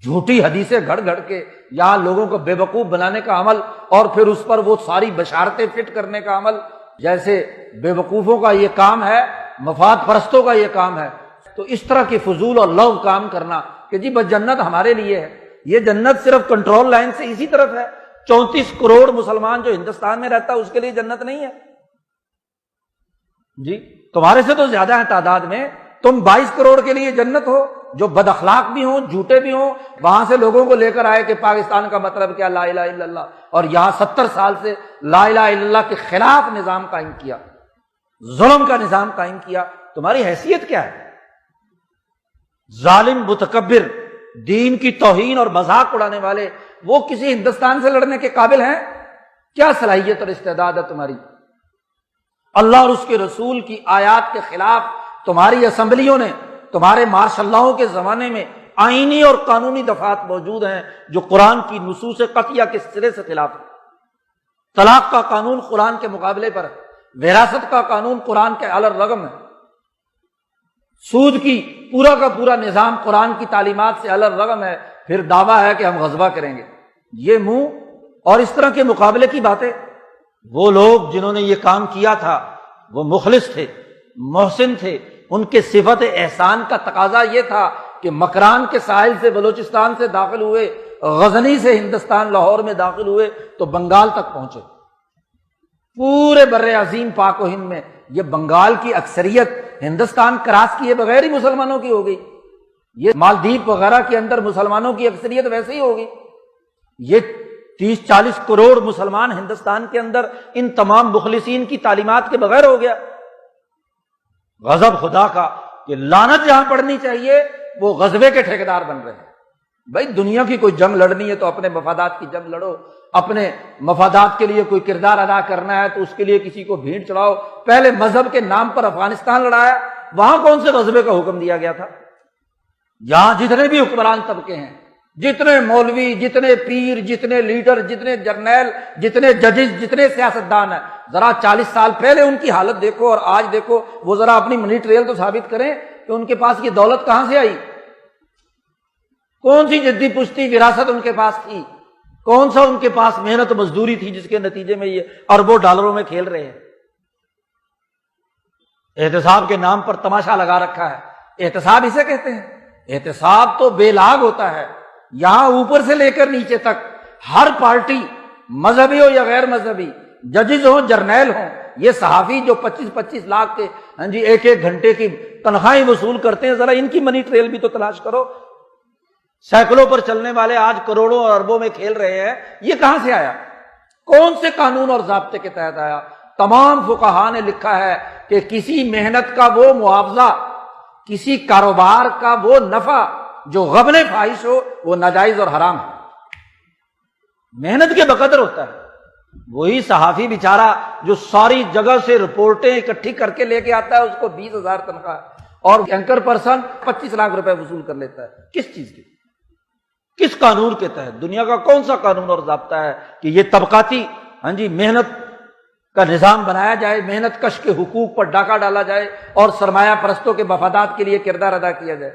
جھوٹی حدیثیں گھڑ گھڑ کے یہاں لوگوں کو بے وقوف بنانے کا عمل، اور پھر اس پر وہ ساری بشارتیں فٹ کرنے کا عمل، جیسے بے وقوفوں کا یہ کام ہے، مفاد پرستوں کا یہ کام ہے۔ تو اس طرح کی فضول اور لغو کام کرنا کہ جی بس جنت ہمارے لیے ہے، یہ جنت صرف کنٹرول لائن سے اسی طرف ہے۔ 34 کروڑ مسلمان جو ہندوستان میں رہتا ہے اس کے لیے جنت نہیں ہے جی، تمہارے سے تو زیادہ ہے تعداد میں، تم 22 کروڑ کے لیے جنت ہو، جو بد اخلاق بھی ہوں، جھوٹے بھی ہوں، وہاں سے لوگوں کو لے کر آئے کہ پاکستان کا مطلب کیا، لا الہ الا اللہ، اور یہاں 70 سال سے لا الہ الا اللہ کے خلاف نظام قائم کیا، ظلم کا نظام قائم کیا، تمہاری حیثیت کیا ہے؟ ظالم متکبر، دین کی توہین اور مذاق اڑانے والے، وہ کسی ہندوستان سے لڑنے کے قابل ہیں؟ کیا صلاحیت اور استعداد ہے تمہاری؟ اللہ اور اس کے رسول کی آیات کے خلاف تمہاری اسمبلیوں نے، تمہارے مارشاء اللہ کے زمانے میں آئینی اور قانونی دفعات موجود ہیں جو قرآن کی نصوص قطعیہ کے سرے سے خلاف ہے۔ طلاق کا قانون قرآن کے مقابلے پر ہے، وراثت کا قانون قرآن کے علی الرغم ہے، سود کی پورا کا پورا نظام قرآن کی تعلیمات سے علی الرغم ہے، پھر دعویٰ ہے کہ ہم غزوہ کریں گے۔ یہ منہ اور اس طرح کے مقابلے کی باتیں، وہ لوگ جنہوں نے یہ کام کیا تھا وہ مخلص تھے، محسن تھے، ان کے صفت احسان کا تقاضا یہ تھا کہ مکران کے ساحل سے بلوچستان سے داخل ہوئے، غزنی سے ہندوستان لاہور میں داخل ہوئے تو بنگال تک پہنچے، پورے بر عظیم پاک و ہند میں یہ بنگال کی اکثریت ہندوستان کراس کیے بغیر ہی مسلمانوں کی ہو گئی، یہ مالدیپ وغیرہ کے اندر مسلمانوں کی اکثریت ویسے ہی ہوگی، یہ 30-40 کروڑ مسلمان ہندوستان کے اندر ان تمام مخلصین کی تعلیمات کے بغیر ہو گیا۔ غضب خدا کا کہ لعنت جہاں پڑنی چاہیے وہ غزوے کے ٹھیکیدار بن رہے ہیں۔ بھائی دنیا کی کوئی جنگ لڑنی ہے تو اپنے مفادات کی جنگ لڑو، اپنے مفادات کے لیے کوئی کردار ادا کرنا ہے تو اس کے لیے کسی کو بھیڑ چڑھاؤ۔ پہلے مذہب کے نام پر افغانستان لڑایا، وہاں کون سے غزوے کا حکم دیا گیا تھا؟ یہاں جتنے بھی حکمران طبقے ہیں، جتنے مولوی، جتنے پیر، جتنے لیڈر، جتنے جرنیل، جتنے ججز، جتنے سیاستدان ہیں، ذرا 40 سال پہلے ان کی حالت دیکھو اور آج دیکھو، وہ ذرا اپنی منی ٹریل تو ثابت کریں کہ ان کے پاس یہ دولت کہاں سے آئی، کون سی جدی پشتی وراثت ان کے پاس تھی، کون سا ان کے پاس محنت مزدوری تھی جس کے نتیجے میں یہ اربوں ڈالروں میں کھیل رہے ہیں۔ احتساب کے نام پر تماشا لگا رکھا ہے، احتساب اسے کہتے ہیں۔ احتساب تو بے لاگ ہوتا ہے، یہاں اوپر سے لے کر نیچے تک ہر پارٹی، مذہبی ہو یا غیر مذہبی، ججز ہوں، جرنیل ہوں، یہ صحافی جو 25-25 لاکھ کے ایک گھنٹے کی تنخواہیں وصول کرتے ہیں، ذرا ان کی منی ٹریل بھی تو تلاش کرو۔ سینکڑوں پر چلنے والے آج کروڑوں اور اربوں میں کھیل رہے ہیں، یہ کہاں سے آیا؟ کون سے قانون اور ضابطے کے تحت آیا؟ تمام فقہاء نے لکھا ہے کہ کسی محنت کا وہ معاوضہ، کسی کاروبار کا وہ نفع جو غبن فاحش ہو وہ ناجائز اور حرام ہے، محنت کے بقدر ہوتا ہے۔ وہی صحافی بیچارہ جو ساری جگہ سے رپورٹیں اکٹھی کر کے لے کے آتا ہے، اس کو 20,000 تنخواہ، اور اینکر پرسن 25 لاکھ روپے وصول کر لیتا ہے، کس چیز کی؟ کس قانون کے تحت؟ دنیا کا کون سا قانون اور ضابطہ ہے کہ یہ طبقاتی محنت کا نظام بنایا جائے، محنت کش کے حقوق پر ڈاکہ ڈالا جائے اور سرمایہ پرستوں کے مفادات کے لیے کردار ادا کیا جائے؟